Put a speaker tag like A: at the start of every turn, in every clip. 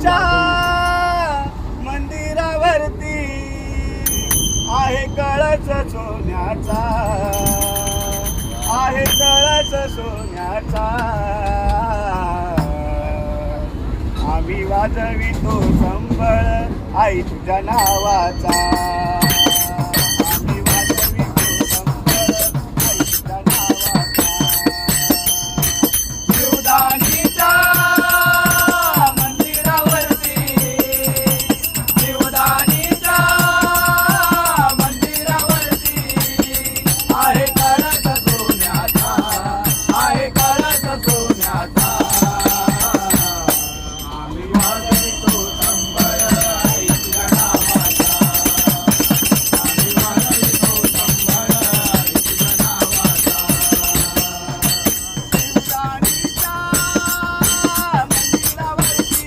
A: जीवदानीच्या मंदिरावरती आहे कळस सोन्याचा, आहे कळस सोन्याचा. आम्ही वाजवितो संबळ आई तुझ्या नावाचा. आम्ही वाजवितो संबळ आई तुझ्या नावाचा. जीवदानीच्या मंदिरावरती, जीवदानीच्या मंदिरावरती आहे कळस सोन्याचा, आहे कळस सोन्याचा. आम्ही वाजवितो संबळ आई तुझ्या नावाचा. आम्ही वाजवितो संबळ आई तुझ्या नावाचा. जीवदानीच्या मंदिरावरती,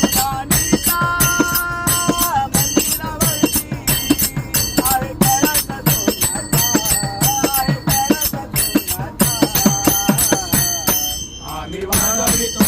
A: जीवदानीच्या मंदिरावरती आहे कळस सोन्याचा, आहे कळस सोन्याचा. आम्ही वाजवितो